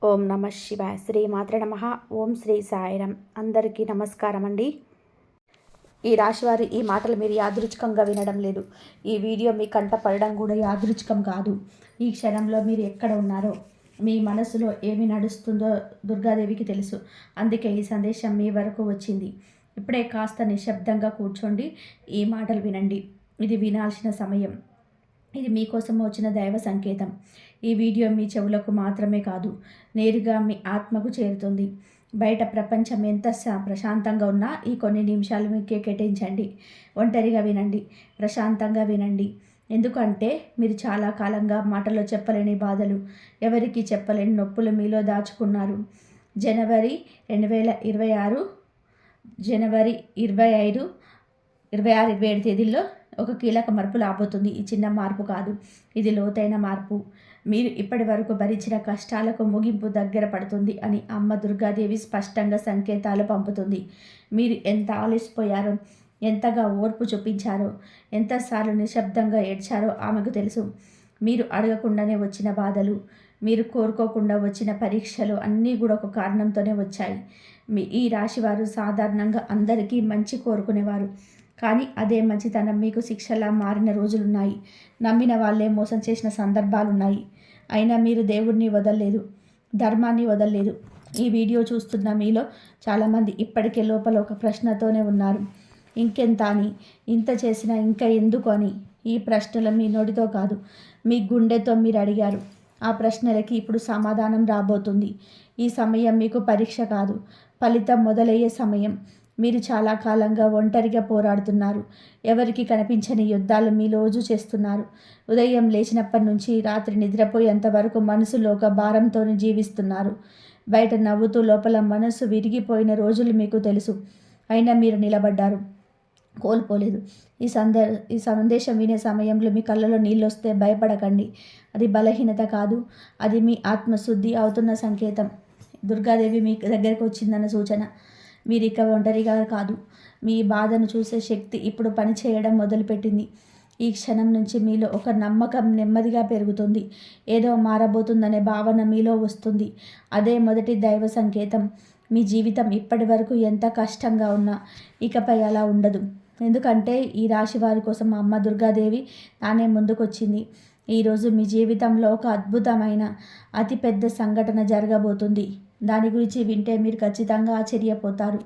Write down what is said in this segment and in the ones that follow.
ఓం నమ శివాయ. శ్రీ మాత్ర నమ. ఓం శ్రీ సాయిరం. అందరికీ నమస్కారం అండి. ఈ రాశివారి ఈ మాటలు మీరు యాదృచ్ఛికంగా వినడం లేదు. ఈ వీడియో మీ కంట పడడం కూడా యాదృచ్ఛికం కాదు. ఈ క్షణంలో మీరు ఎక్కడ ఉన్నారో, మీ మనసులో ఏమి నడుస్తుందో దుర్గాదేవికి తెలుసు. అందుకే ఈ సందేశం మీ వరకు వచ్చింది. ఇప్పుడే కాస్త నిశ్శబ్దంగా కూర్చోండి, ఈ మాటలు వినండి. ఇది వినాల్సిన సమయం. ఇది మీకోసం వచ్చిన దైవ సంకేతం. ఈ వీడియో మీ చెవులకు మాత్రమే కాదు, నేరుగా మీ ఆత్మకు చేరుతుంది. బయట ప్రపంచం ఎంత ప్రశాంతంగా ఉన్నా ఈ కొన్ని నిమిషాలు మీకే కేటాయించండి. ఒంటరిగా వినండి, ప్రశాంతంగా వినండి. ఎందుకంటే మీరు చాలా కాలంగా మాటలో చెప్పలేని బాధలు, ఎవరికి చెప్పలేని నొప్పులు మీలో దాచుకున్నారు. జనవరి 2026, జనవరి 25, 26, 27 తేదీల్లో ఒక కీలక మార్పు రాబోతుంది. ఈ చిన్న మార్పు కాదు, ఇది లోతైన మార్పు. మీరు ఇప్పటి వరకు భరించిన కష్టాలకు ముగింపు దగ్గర పడుతుంది అని అమ్మ దుర్గాదేవి స్పష్టంగా సంకేతాలు పంపుతుంది. మీరు ఎంత ఆలసిపోయారో, ఎంతగా ఓర్పు చూపించారో, ఎంతసార్లు నిశ్శబ్దంగా ఏడ్చారో ఆమెకు తెలుసు. మీరు అడగకుండానే వచ్చిన బాధలు, మీరు కోరుకోకుండా వచ్చిన పరీక్షలు అన్నీ కూడా ఒక కారణంతోనే వచ్చాయి. ఈ రాశివారు సాధారణంగా అందరికీ మంచి కోరుకునేవారు. కానీ అదే మంచితనం మీకు శిక్షలా మారిన రోజులున్నాయి. నమ్మిన వాళ్ళే మోసం చేసిన సందర్భాలున్నాయి. అయినా మీరు దేవుడిని వదలలేదు, ధర్మాన్ని వదలలేదు. ఈ వీడియో చూస్తున్న మీలో చాలామంది ఇప్పటికే లోపల ఒక ప్రశ్నతోనే ఉన్నారు. ఇంకెంత అని, ఇంత చేసినా ఇంకా ఎందుకు అని. ఈ ప్రశ్నలు మీ నోటితో కాదు, మీ గుండెతో మీరు అడిగారు. ఆ ప్రశ్నలకి ఇప్పుడు సమాధానం రాబోతుంది. ఈ సమయం మీకు పరీక్ష కాదు, ఫలితం మొదలయ్యే సమయం. మీరు చాలా కాలంగా ఒంటరిగా పోరాడుతున్నారు. ఎవరికి కనిపించని యుద్ధాలు మీ రోజు చేస్తున్నారు. ఉదయం లేచినప్పటి నుంచి రాత్రి నిద్రపోయేంత వరకు మనసులో ఒక భారంతో జీవిస్తున్నారు. బయట నవ్వుతూ లోపల మనసు విరిగిపోయిన రోజులు మీకు తెలుసు. అయినా మీరు నిలబడ్డారు, కోల్పోలేదు. ఈ సందేశం వినే సమయంలో మీ కళ్ళలో నీళ్ళు వస్తే భయపడకండి. అది బలహీనత కాదు, అది మీ ఆత్మశుద్ధి అవుతున్న సంకేతం. దుర్గాదేవి మీ దగ్గరకు వచ్చిందన్న సూచన. మీరు ఇక ఒంటరిగా కాదు. మీ బాధను చూసే శక్తి ఇప్పుడు పనిచేయడం మొదలుపెట్టింది. ఈ క్షణం నుంచి మీలో ఒక నమ్మకం నెమ్మదిగా పెరుగుతుంది. ఏదో మారబోతుందనే భావన మీలో వస్తుంది. అదే మొదటి దైవ సంకేతం. మీ జీవితం ఇప్పటి వరకు ఎంత కష్టంగా ఉన్నా ఇకపై అలా ఉండదు. ఎందుకంటే ఈ రాశి వారి కోసం అమ్మ దుర్గాదేవి తానే ముందుకొచ్చింది. ఈరోజు మీ జీవితంలో ఒక అద్భుతమైన అతిపెద్ద సంఘటన జరగబోతుంది. దాని గురించి వింటే మీరు ఖచ్చితంగా ఆశ్చర్యపోతారు.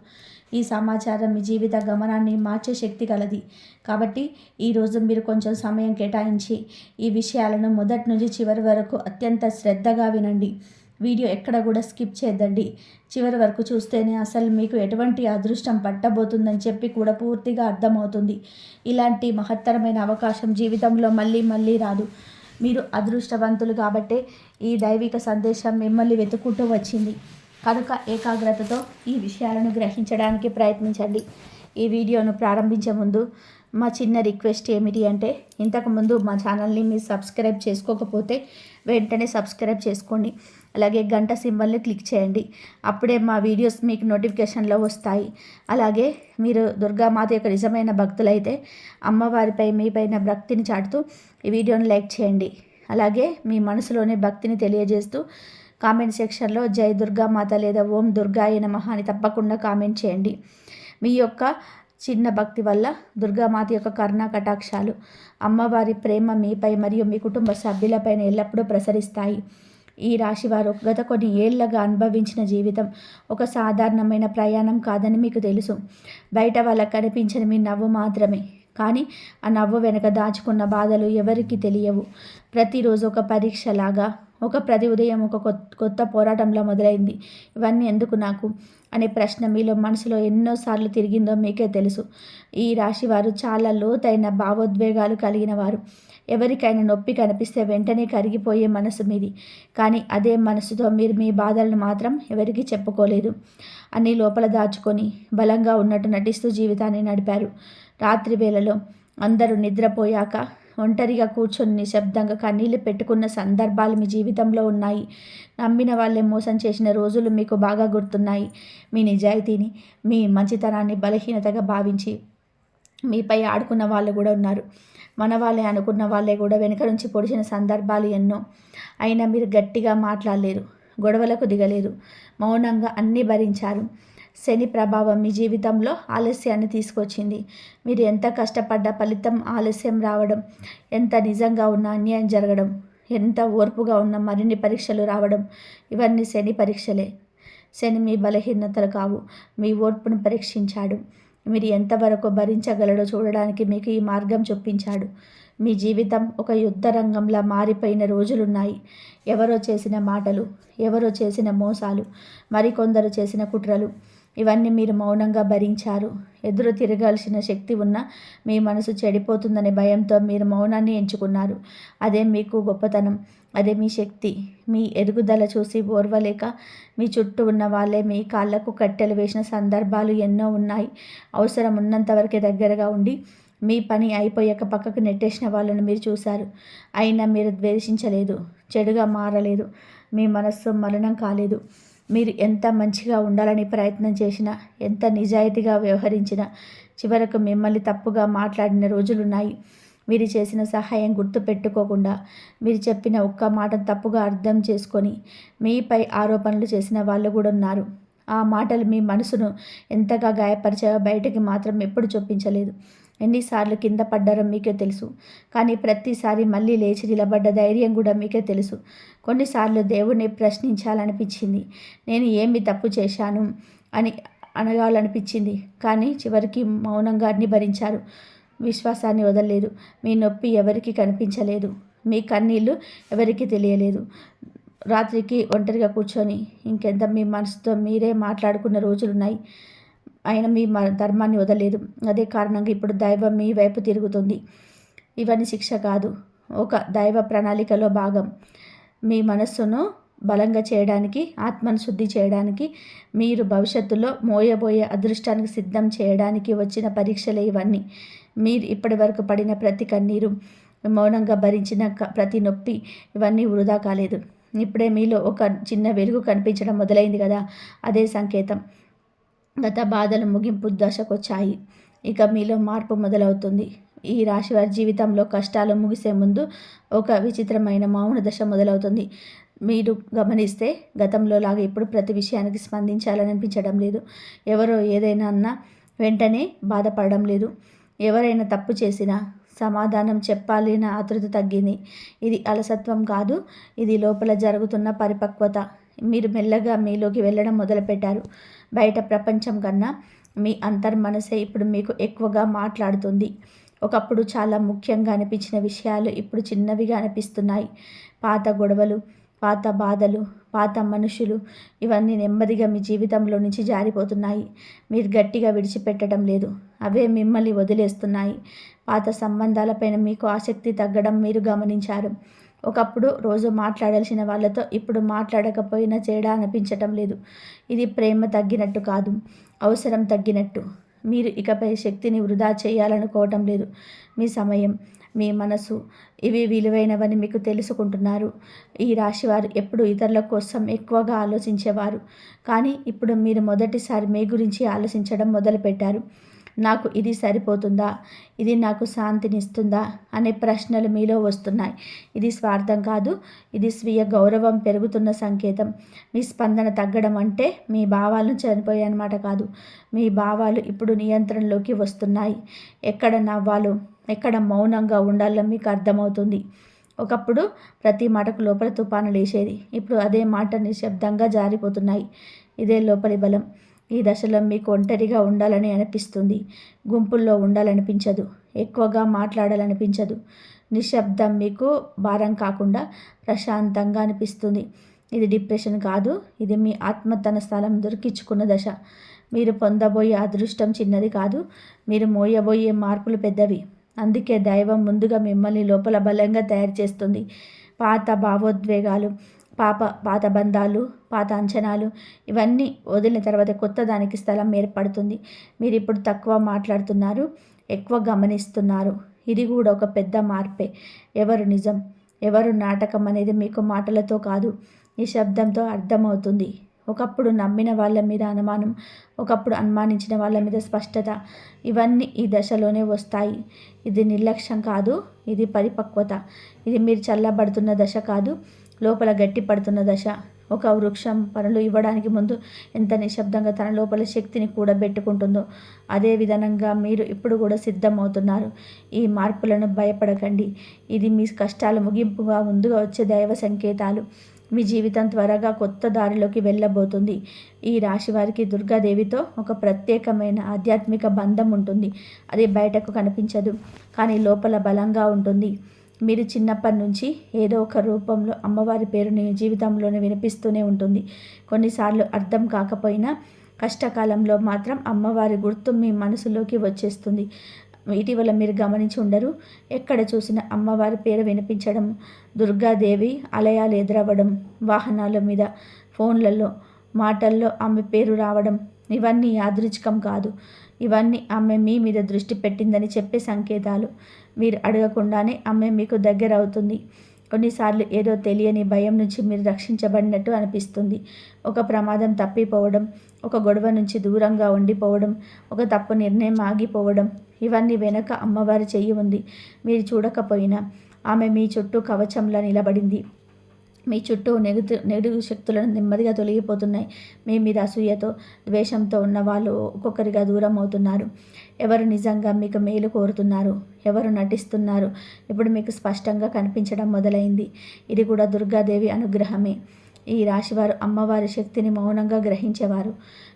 ఈ సమాచారం మీ జీవిత గమనాన్ని మార్చే శక్తి కలది. కాబట్టి ఈరోజు మీరు కొంచెం సమయం కేటాయించి ఈ విషయాలను మొదటి నుంచి చివరి వరకు అత్యంత శ్రద్ధగా వినండి. వీడియో ఎక్కడ కూడా స్కిప్ చేయద్దండి. చివరి వరకు చూస్తేనే అసలు మీకు ఎటువంటి అదృష్టం పట్టబోతుందని చెప్పి కూడా పూర్తిగా అర్థమవుతుంది. ఇలాంటి మహత్తరమైన అవకాశం జీవితంలో మళ్ళీ మళ్ళీ రాదు. మీరు అదృష్టవంతులు కాబట్టే ఈ దైవిక సందేశం మిమ్మల్ని వెతుక్కుంటూ వచ్చింది. కనుక ఏకాగ్రతతో ఈ విషయాలను గ్రహించడానికి ప్రయత్నించండి. ఈ వీడియోను ప్రారంభించే ముందు మా చిన్న రిక్వెస్ట్ ఏమిటి అంటే, ఇంతకుముందు మా ఛానల్ని మీరు సబ్స్క్రైబ్ చేసుకోకపోతే వెంటనే సబ్స్క్రైబ్ చేసుకోండి. అలాగే గంట సింబల్ని క్లిక్ చేయండి. అప్పుడే మా వీడియోస్ మీకు నోటిఫికేషన్లో వస్తాయి. అలాగే మీరు దుర్గామాత యొక్క నిజమైన భక్తులైతే అమ్మవారిపై మీపైన భక్తిని చాటుతూ ఈ వీడియోని లైక్ చేయండి. అలాగే మీ మనసులోని భక్తిని తెలియజేస్తూ కామెంట్ సెక్షన్లో జై దుర్గామాత లేదా ఓం దుర్గాయ నమః అని తప్పకుండా కామెంట్ చేయండి. మీ యొక్క చిన్న భక్తి వల్ల దుర్గామాత యొక్క కరుణా కటాక్షాలు, అమ్మవారి ప్రేమ మీపై మరియు మీ కుటుంబ సభ్యులపైన ఎల్లప్పుడూ ప్రసరిస్తాయి. ఈ రాశివారు గత కొన్ని ఏళ్లుగా అనుభవించిన జీవితం ఒక సాధారణమైన ప్రయాణం కాదని మీకు తెలుసు. బయట వాళ్ళకు కనిపించని మీ నవ్వు మాత్రమే. కానీ ఆ నవ్వు వెనక దాచుకున్న బాధలు ఎవరికీ తెలియవు. ప్రతిరోజు ఒక పరీక్షలాగా, ప్రతి ఉదయం ఒక కొత్త పోరాటంలో మొదలైంది. ఇవన్నీ ఎందుకు నాకు అనే ప్రశ్న మీలో మనసులో ఎన్నోసార్లు తిరిగిందో మీకే తెలుసు. ఈ రాశివారు చాలా లోతైన భావోద్వేగాలు కలిగిన వారు. ఎవరికైనా నొప్పి కనిపిస్తే వెంటనే కరిగిపోయే మనసు మీది. కానీ అదే మనసుతో మీరు మీ బాధలను మాత్రం ఎవరికీ చెప్పుకోలేదు. అన్నీ లోపల దాచుకొని బలంగా ఉన్నట్టు నటిస్తూ జీవితాన్ని నడిపారు. రాత్రి వేళలో అందరూ నిద్రపోయాక ఒంటరిగా కూర్చొని నిశ్శబ్దంగా కన్నీళ్లు పెట్టుకున్న సందర్భాలు మీ జీవితంలో ఉన్నాయి. నమ్మిన వాళ్ళే మోసం చేసిన రోజులు మీకు బాగా గుర్తున్నాయి. మీ నిజాయితీని, మీ మంచితనాన్ని బలహీనతగా భావించి మీపై ఆడుకున్న వాళ్ళు కూడా ఉన్నారు. మన వాళ్ళే అనుకున్న వాళ్ళే కూడా వెనుక నుంచి పొడిచిన సందర్భాలు ఎన్నో. అయినా మీరు గట్టిగా మాట్లాడలేదు. గొడవలకు దిగలేదు. మౌనంగా అన్నీ భరించారు. శని ప్రభావం మీ జీవితంలో ఆలస్యాన్ని తీసుకొచ్చింది. మీరు ఎంత కష్టపడ్డా ఫలితం ఆలస్యం రావడం, ఎంత నిజంగా ఉన్న అన్యాయం జరగడం, ఎంత ఓర్పుగా ఉన్న మరిన్ని పరీక్షలు రావడం, ఇవన్నీ శని పరీక్షలే. శని మీ బలహీనతలు కావు, మీ ఓర్పును పరీక్షించాడు. మీరు ఎంతవరకు భరించగలడో చూడడానికి మీకు ఈ మార్గం చూపించాడు. మీ జీవితం ఒక యుద్ధ రంగంలా మారిపోయిన రోజులున్నాయి. ఎవరో చేసిన మాటలు, ఎవరో చేసిన మోసాలు, మరికొందరు చేసిన కుట్రలు, ఇవన్నీ మీరు మౌనంగా భరించారు. ఎదురు తిరగాల్సిన శక్తి ఉన్న మీ మనసు చెడిపోతుందనే భయంతో మీరు మౌనాన్ని ఎంచుకున్నారు. అదే మీకు గొప్పతనం, అదే మీ శక్తి. మీ ఎదుగుదల చూసి ఓర్వలేక మీ చుట్టూ ఉన్న వాళ్ళే మీ కాళ్ళకు కట్టెలు వేసిన సందర్భాలు ఎన్నో ఉన్నాయి. అవసరం ఉన్నంతవరకే దగ్గరగా ఉండి మీ పని అయిపోయాక పక్కకు నెట్టేసిన వాళ్ళను మీరు చూశారు. అయినా మీరు ద్వేషించలేదు, చెడుగా మారలేదు, మీ మనస్సు మలినం కాలేదు. మీరు ఎంత మంచిగా ఉండాలని ప్రయత్నం చేసినా, ఎంత నిజాయితీగా వ్యవహరించినా చివరకు మిమ్మల్ని తప్పుగా మాట్లాడిన రోజులున్నాయి. మీరు చేసిన సహాయం గుర్తు పెట్టుకోకుండా, మీరు చెప్పిన ఒక్క మాటను తప్పుగా అర్థం చేసుకొని మీపై ఆరోపణలు చేసిన వాళ్ళు కూడా ఉన్నారు. ఆ మాటలు మీ మనసును ఎంతగా గాయపరిచాయో బయటికి మాత్రం ఎప్పుడు చూపించలేదు. ఎన్నిసార్లు కింద పడ్డారో మీకే తెలుసు. కానీ ప్రతిసారి మళ్ళీ లేచి నిలబడ్డ ధైర్యం కూడా మీకే తెలుసు. కొన్నిసార్లు దేవుణ్ణి ప్రశ్నించాలనిపించింది. నేను ఏమి తప్పు చేశాను అని అనగాలనిపించింది. కానీ చివరికి మౌనంగా అన్ని భరించారు. విశ్వాసాన్ని వదలలేదు. మీ నొప్పి ఎవరికి కనిపించలేదు. మీ కన్నీళ్ళు ఎవరికి తెలియలేదు. రాత్రికి ఒంటరిగా కూర్చొని ఇంకెంత మీ మనసుతో మీరే మాట్లాడుకున్న రోజులున్నాయి. ఆయన మీ ధర్మాన్ని వదలలేదు. అదే కారణంగా ఇప్పుడు దైవం మీ వైపు తిరుగుతుంది. ఇవన్నీ శిక్ష కాదు, ఒక దైవ ప్రణాళికలో భాగం. మీ మనస్సును బలంగా చేయడానికి, ఆత్మను శుద్ధి చేయడానికి, మీరు భవిష్యత్తులో మోయబోయే అదృష్టానికి సిద్ధం చేయడానికి వచ్చిన పరీక్షలే ఇవన్నీ. మీరు ఇప్పటి వరకు పడిన ప్రతి కన్నీరు, మౌనంగా భరించిన ప్రతి నొప్పి, ఇవన్నీ వృధా కాలేదు. ఇప్పుడే మీలో ఒక చిన్న వెలుగు కనిపించడం మొదలైంది కదా, అదే సంకేతం. గత బాధలు ముగింపు దశకొచ్చాయి. ఇక మీలో మార్పు మొదలవుతుంది. ఈ రాశి వారి జీవితంలో కష్టాలు ముగిసే ముందు ఒక విచిత్రమైన మౌన దశ మొదలవుతుంది. మీరు గమనిస్తే గతంలో లాగా ఇప్పుడు ప్రతి విషయానికి స్పందించాలని అనిపించడం లేదు. ఎవరో ఏదైనా అన్నా వెంటనే బాధపడడం లేదు. ఎవరైనా తప్పు చేసినా సమాధానం చెప్పాలన్న ఆతృత తగ్గింది. ఇది అలసత్వం కాదు, ఇది లోపల జరుగుతున్న పరిపక్వత. మీరు మెల్లగా మీలోకి వెళ్ళడం మొదలుపెట్టారు. బయట ప్రపంచం కన్నా మీ అంతర్మనసే ఇప్పుడు మీకు ఎక్కువగా మాట్లాడుతుంది. ఒకప్పుడు చాలా ముఖ్యంగా అనిపించిన విషయాలు ఇప్పుడు చిన్నవిగా అనిపిస్తున్నాయి. పాత గొడవలు, పాత బాధలు, పాత మనుషులు, ఇవన్నీ నెమ్మదిగా మీ జీవితంలో నుంచి జారిపోతున్నాయి. మీరు గట్టిగా విడిచిపెట్టడం లేదు, అవే మిమ్మల్ని వదిలేస్తున్నాయి. పాత సంబంధాలపైన మీకు ఆసక్తి తగ్గడం మీరు గమనించారు. ఒకప్పుడు రోజు మాట్లాడాల్సిన వాళ్ళతో ఇప్పుడు మాట్లాడకపోయినా తేడా అనిపించటం లేదు. ఇది ప్రేమ తగ్గినట్టు కాదు, అవసరం తగ్గినట్టు. మీరు ఇకపై శక్తిని వృధా చేయాలనుకోవటం లేదు. మీ సమయం, మీ మనసు, ఇవి విలువైనవని మీకు తెలుసుకుంటున్నారు. ఈ రాశివారు ఎప్పుడు ఇతరుల కోసం ఎక్కువగా ఆలోచించేవారు. కానీ ఇప్పుడు మీరు మొదటిసారి మీ గురించి ఆలోచించడం మొదలుపెట్టారు. నాకు ఇది సరిపోతుందా, ఇది నాకు శాంతినిస్తుందా అనే ప్రశ్నలు మీలో వస్తున్నాయి. ఇది స్వార్థం కాదు, ఇది స్వీయ గౌరవం పెరుగుతున్న సంకేతం. మీ స్పందన తగ్గడం అంటే మీ భావాలను చనిపోయాయన్నమాట కాదు. మీ భావాలు ఇప్పుడు నియంత్రణలోకి వస్తున్నాయి. ఎక్కడ నవ్వాలో, ఎక్కడ మౌనంగా ఉండాలో మీకు అర్థమవుతుంది. ఒకప్పుడు ప్రతి మాటకు లోపల తుఫాను లేచేది. ఇప్పుడు అదే మాట నిశ్శబ్దంగా జారిపోతున్నాయి. ఇదే లోపలి బలం. ఈ దశలో మీకు ఒంటరిగా ఉండాలని అనిపిస్తుంది. గుంపుల్లో ఉండాలనిపించదు. ఎక్కువగా మాట్లాడాలనిపించదు. నిశ్శబ్దం మీకు భారం కాకుండా ప్రశాంతంగా అనిపిస్తుంది. ఇది డిప్రెషన్ కాదు, ఇది మీ ఆత్మ తన స్థలం దొరికించుకున్న దశ. మీరు పొందబోయే అదృష్టం చిన్నది కాదు, మీరు మోయబోయే మార్పులు పెద్దవి. అందుకే దైవం ముందుగా మిమ్మల్ని లోపల బలంగా తయారు చేస్తుంది. పాత భావోద్వేగాలు, పాత బంధాలు, పాత అంచనాలు, ఇవన్నీ వదిలిన తర్వాత కొత్త దానికి స్థలం ఏర్పడుతుంది. మీరు ఇప్పుడు తక్కువ మాట్లాడుతున్నారు, ఎక్కువ గమనిస్తున్నారు. ఇది కూడా ఒక పెద్ద మార్పే. ఎవరు నిజం, ఎవరు నాటకం అనేది మీకు మాటలతో కాదు, ఈ శబ్దంతో అర్థమవుతుంది. ఒకప్పుడు నమ్మిన వాళ్ళ మీద అనుమానం, ఒకప్పుడు అనుమానించిన వాళ్ళ మీద స్పష్టత, ఇవన్నీ ఈ దశలోనే వస్తాయి. ఇది నిర్లక్ష్యం కాదు, ఇది పరిపక్వత. ఇది మీరు చల్లబడుతున్న దశ కాదు, లోపల గట్టి పడుతున్న దశ. ఒక వృక్షం పనులు ఇవ్వడానికి ముందు ఎంత నిశ్శబ్దంగా తన లోపల శక్తిని కూడబెట్టుకుంటుందో అదే విధంగా మీరు ఇప్పుడు కూడా సిద్ధమవుతున్నారు. ఈ మార్పులను భయపడకండి. ఇది మీ కష్టాల ముగింపుగా ముందుగా వచ్చే దైవ సంకేతాలు. మీ జీవితం త్వరగా కొత్త దారిలోకి వెళ్ళబోతుంది. ఈ రాశి వారికి దుర్గాదేవితో ఒక ప్రత్యేకమైన ఆధ్యాత్మిక బంధం ఉంటుంది. అది బయటకు కనిపించదు, కానీ లోపల బలంగా ఉంటుంది. మీరు చిన్నప్పటి నుంచి ఏదో ఒక రూపంలో అమ్మవారి పేరుని జీవితంలోనే వినిపిస్తూనే ఉంటుంది. కొన్నిసార్లు అర్థం కాకపోయినా కష్టకాలంలో మాత్రం అమ్మవారి గుర్తు మీ మనసులోకి వచ్చేస్తుంది. ఇటీవల మీరు గమనించి ఉండరు, ఎక్కడ చూసిన అమ్మవారి పేరు వినిపించడం, దుర్గాదేవి ఆలయాలు ఎదురవ్వడం, వాహనాల మీద, ఫోన్లలో, మాటల్లో ఆమె పేరు రావడం. ఇవన్నీ యాదృచ్ఛికం కాదు. ఇవన్నీ ఆమె మీ మీద దృష్టి పెట్టిందని చెప్పే సంకేతాలు. మీరు అడగకుండానే ఆమె మీకు దగ్గర అవుతుంది. కొన్నిసార్లు ఏదో తెలియని భయం నుంచి మీరు రక్షించబడినట్టు అనిపిస్తుంది. ఒక ప్రమాదం తప్పిపోవడం, ఒక గొడవ నుంచి దూరంగా ఉండిపోవడం, ఒక తప్పు నిర్ణయం ఆగిపోవడం, ఇవన్నీ వెనక అమ్మవారి చెయ్యి ఉంది. మీరు చూడకపోయినా ఆమె మీ చుట్టూ కవచంలా నిలబడింది. మీ చుట్టూ నెగటివ్ శక్తులను నెమ్మదిగా తొలగిపోతున్నాయి. మీ మీద అసూయతో, ద్వేషంతో ఉన్న వాళ్ళు ఒక్కొక్కరిగా దూరం అవుతున్నారు. ఎవరు నిజంగా మీకు మేలు కోరుతున్నారు, ఎవరు నటిస్తున్నారు, ఇప్పుడు మీకు స్పష్టంగా కనిపించడం మొదలైంది. ఇది కూడా దుర్గాదేవి అనుగ్రహమే. ఈ రాశివారు అమ్మవారి శక్తిని మౌనంగా గ్రహించేవారు.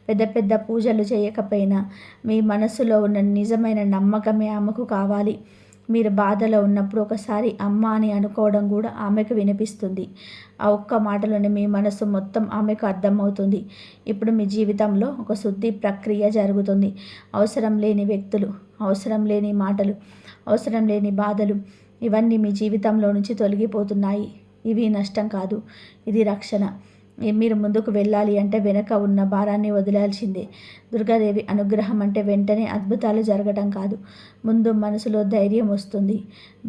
పెద్ద పెద్ద పూజలు చేయకపోయినా మీ మనస్సులో ఉన్న నిజమైన నమ్మకమే ఆమెకు కావాలి. మీరు బాధలో ఉన్నప్పుడు ఒకసారి అమ్మ అని అనుకోవడం కూడా ఆమెకు వినిపిస్తుంది. ఆ ఒక్క మాటలోనే మీ మనసు మొత్తం ఆమెకు అర్థమవుతుంది. ఇప్పుడు మీ జీవితంలో ఒక శుద్ధి ప్రక్రియ జరుగుతుంది. అవసరం లేని వ్యక్తులు, అవసరం లేని మాటలు, అవసరం లేని బాధలు, ఇవన్నీ మీ జీవితంలో నుంచి తొలగిపోతున్నాయి. ఇవి నష్టం కాదు, ఇది రక్షణ. మీరు ముందుకు వెళ్ళాలి అంటే వెనక ఉన్న భారాన్ని వదిలాల్సిందే. దుర్గాదేవి అనుగ్రహం అంటే వెంటనే అద్భుతాలు జరగడం కాదు. ముందు మనసులో ధైర్యం వస్తుంది.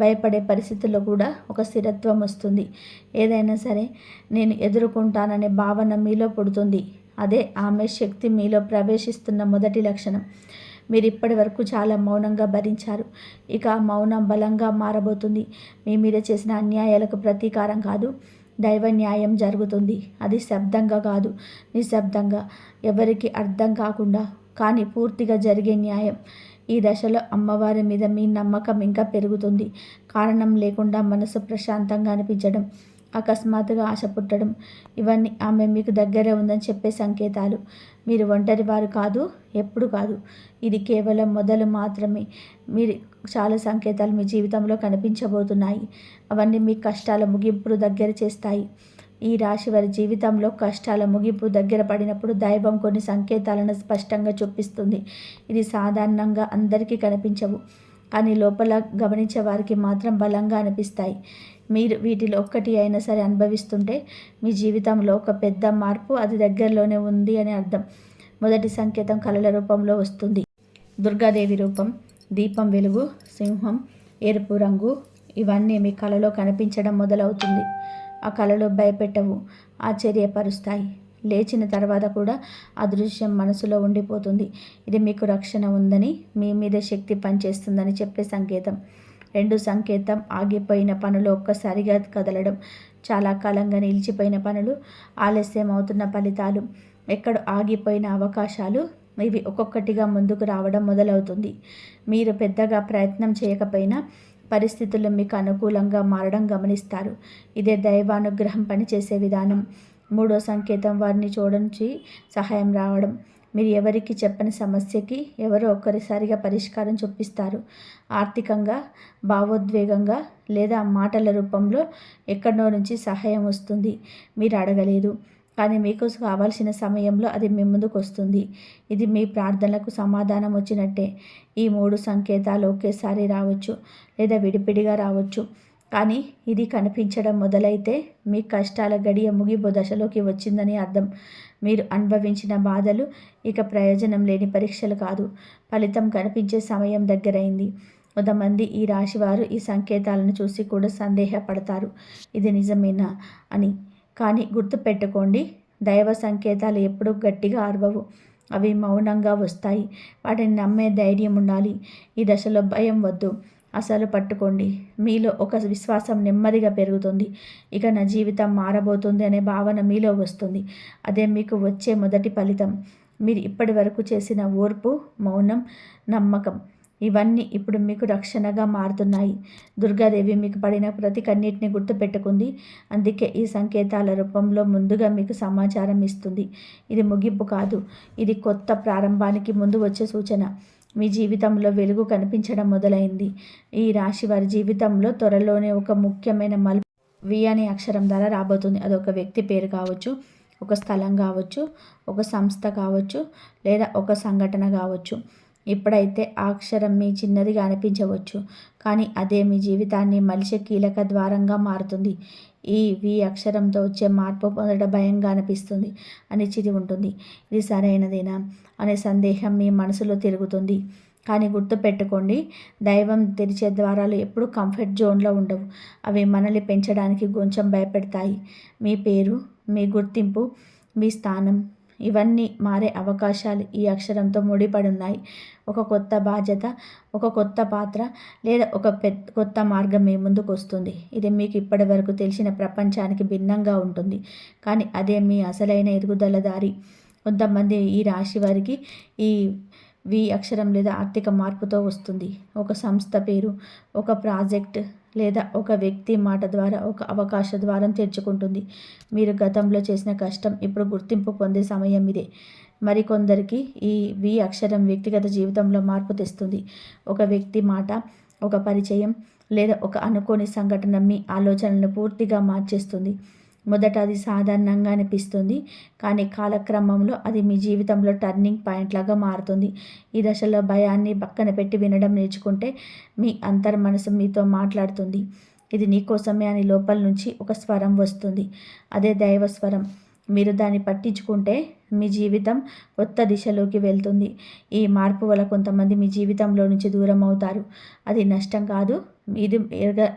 భయపడే పరిస్థితుల్లో కూడా ఒక స్థిరత్వం వస్తుంది. ఏదైనా సరే నేను ఎదుర్కొంటాననే భావన మీలో పుడుతుంది. అదే ఆమె శక్తి మీలో ప్రవేశిస్తున్న మొదటి లక్షణం. మీరు ఇప్పటి వరకు చాలా మౌనంగా భరించారు. ఇక ఆ మౌనం బలంగా మారబోతుంది. మీ మీద చేసిన అన్యాయాలకు ప్రతీకారం కాదు, దైవ న్యాయం జరుగుతుంది. అది శబ్దంగా కాదు, నిశ్శబ్దంగా, ఎవరికి అర్థం కాకుండా, కానీ పూర్తిగా జరిగే న్యాయం. ఈ దశలో అమ్మవారి మీద మీ నమ్మకం ఇంకా పెరుగుతుంది. కారణం లేకుండా మనసు ప్రశాంతంగా అనిపించడం, అకస్మాత్తుగా ఆశ పుట్టడం, ఇవన్నీ ఆమె మీకు దగ్గరే ఉందని చెప్పే సంకేతాలు. మీరు ఒంటరి వారు కాదు, ఎప్పుడు కాదు. ఇది కేవలం మొదలు మాత్రమే. మీరు చాలా సంకేతాలు మీ జీవితంలో కనిపించబోతున్నాయి. అవన్నీ మీ కష్టాల ముగింపును దగ్గర చేస్తాయి. ఈ రాశి వారి జీవితంలో కష్టాల ముగింపు దగ్గర పడినప్పుడు దైవం కొన్ని సంకేతాలను స్పష్టంగా చూపిస్తుంది. ఇది సాధారణంగా అందరికీ కనిపించవు, కానీ లోపల గమనించే వారికి మాత్రం బలంగా అనిపిస్తాయి. మీరు వీటిలో ఒక్కటి అయినా సరే అనుభవిస్తుంటే మీ జీవితంలో ఒక పెద్ద మార్పు అది దగ్గరలోనే ఉంది అని అర్థం. మొదటి సంకేతం కళల రూపంలో వస్తుంది. దుర్గాదేవి రూపం, దీపం వెలుగు, సింహం, ఎరుపు రంగు, ఇవన్నీ మీ కళలో కనిపించడం మొదలవుతుంది. ఆ కళలు భయపెట్టవు, ఆశ్చర్యపరుస్తాయి. లేచిన తర్వాత కూడా ఆ దృశ్యం మనసులో ఉండిపోతుంది. ఇది మీకు రక్షణ ఉందని, మీ మీద శక్తి పనిచేస్తుందని చెప్పే సంకేతం. రెండు సంకేతం ఆగిపోయిన పనులు ఒక్కసారిగా కదలడం, చాలా కాలంగా నిలిచిపోయిన పనులు, ఆలస్యం అవుతున్న ఫలితాలు, ఎక్కడ ఆగిపోయిన అవకాశాలు, ఇవి ఒక్కొక్కటిగా ముందుకు రావడం మొదలవుతుంది. మీరు పెద్దగా ప్రయత్నం చేయకపోయినా పరిస్థితులు మీకు అనుకూలంగా మారడం గమనిస్తారు. ఇదే దైవానుగ్రహం పనిచేసే విధానం. మూడో సంకేతం వారిని చూడడానికి సహాయం రావడం. మీరు ఎవరికి చెప్పని సమస్యకి ఎవరో ఒక్కరిసారిగా పరిష్కారం చూపిస్తారు. ఆర్థికంగా, భావోద్వేగంగా లేదా మాటల రూపంలో ఎక్కడో నుంచి సహాయం వస్తుంది. మీరు అడగలేదు, కానీ మీకు కావాల్సిన సమయంలో అది మీ ముందుకు వస్తుంది. ఇది మీ ప్రార్థనలకు సమాధానం వచ్చినట్టే. ఈ మూడు సంకేతాలు ఒకేసారి రావచ్చు లేదా విడిపిడిగా రావచ్చు, కానీ ఇది కనిపించడం మొదలైతే మీ కష్టాల గడియ ముగింపు దశలోకి వచ్చిందని అర్థం. మీరు అనుభవించిన బాధలు ఇక ప్రయోజనం లేని పరీక్షలు కాదు, ఫలితం కనిపించే సమయం దగ్గరైంది. కొంతమంది ఈ రాశివారు ఈ సంకేతాలను చూసి కూడా సందేహపడతారు, ఇది నిజమేనా అని. కానీ గుర్తుపెట్టుకోండి, దైవ సంకేతాలు ఎప్పుడూ గట్టిగా అరవవు, అవి మౌనంగా వస్తాయి. వాటిని నమ్మే ధైర్యం ఉండాలి. ఈ దశలో భయం వద్దు, అసలు పట్టుకోండి. మీలో ఒక విశ్వాసం నెమ్మదిగా పెరుగుతుంది. ఇక నా జీవితం మారబోతుంది అనే భావన మీలో వస్తుంది. అదే మీకు వచ్చే మొదటి ఫలితం. మీరు ఇప్పటి వరకు చేసిన ఓర్పు, మౌనం, నమ్మకం ఇవన్నీ ఇప్పుడు మీకు రక్షణగా మారుతున్నాయి. దుర్గాదేవి మీకు పడిన ప్రతి కన్నీటిని గుర్తుపెట్టుకుంది. అందుకే ఈ సంకేతాల రూపంలో ముందుగా మీకు సమాచారం ఇస్తుంది. ఇది ముగింపు కాదు, ఇది కొత్త ప్రారంభానికి ముందు వచ్చే సూచన. మీ జీవితంలో వెలుగు కనిపించడం మొదలైంది. ఈ రాశి వారి జీవితంలో త్వరలోనే ఒక ముఖ్యమైన మలుపు వి అనే అక్షరం ద్వారా రాబోతుంది. అదొక వ్యక్తి పేరు కావచ్చు, ఒక స్థలం కావచ్చు, ఒక సంస్థ కావచ్చు, లేదా ఒక సంఘటన కావచ్చు. ఇప్పుడైతే ఆ అక్షరం మీ చిన్నదిగా అనిపించవచ్చు, కానీ అదే మీ జీవితాన్ని మలిచే కీలక ద్వారంగా మారుతుంది. ఈ వి అక్షరంతో వచ్చే మార్పు మొదట భయంగా అనిపిస్తుంది, అనిశ్చితి ఉంటుంది. ఇది సరైనదేనా అనే సందేహం మీ మనసులో తిరుగుతుంది. కానీ గుర్తుపెట్టుకోండి, దైవం తెరిచే ద్వారాలు ఎప్పుడూ కంఫర్ట్ జోన్లో ఉండవు. అవి మనల్ని పెంచడానికి కొంచెం భయపెడతాయి. మీ పేరు, మీ గుర్తింపు, మీ స్థానం ఇవన్నీ మారే అవకాశాలు ఈ అక్షరంతో ముడిపడి ఉన్నాయి. ఒక కొత్త బాధ్యత, ఒక కొత్త పాత్ర, లేదా ఒక కొత్త మార్గం మీ ముందుకు వస్తుంది. ఇది మీకు ఇప్పటి వరకు తెలిసిన ప్రపంచానికి భిన్నంగా ఉంటుంది, కానీ అదే మీ అసలైన ఎదుగుదల దారి. కొంతమంది ఈ రాశి వారికి ఈ వి అక్షరం లేదా ఆర్థిక మార్పుతో వస్తుంది. ఒక సంస్థ పేరు, ఒక ప్రాజెక్ట్ లేదా ఒక వ్యక్తి మాట ద్వారా ఒక అవకాశ ద్వారం తెరుచుకుంటుంది. మీరు గతంలో చేసిన కష్టం ఇప్పుడు గుర్తింపు పొందే సమయం ఇదే. మరికొందరికి ఈ వి అక్షరం వ్యక్తిగత జీవితంలో మార్పు తెస్తుంది. ఒక వ్యక్తి మాట, ఒక పరిచయం లేదా ఒక అనుకోని సంఘటన మీ ఆలోచనలను పూర్తిగా మార్చేస్తుంది. మొదట అది సాధారణంగా అనిపిస్తుంది, కానీ కాలక్రమంలో అది మీ జీవితంలో టర్నింగ్ పాయింట్ లాగా మారుతుంది. ఈ దశలో భయాన్ని పక్కన పెట్టి వినడం నేర్చుకుంటే మీ అంతర్మనసు మీతో మాట్లాడుతుంది. ఇది నీకోసమే అని లోపల నుంచి ఒక స్వరం వస్తుంది. అదే దైవ స్వరం. మీరు దాన్ని పట్టించుకుంటే మీ జీవితం కొత్త దిశలోకి వెళ్తుంది. ఈ మార్పు వల్ల కొంతమంది మీ జీవితంలో నుంచి దూరం అవుతారు. అది నష్టం కాదు, ఇది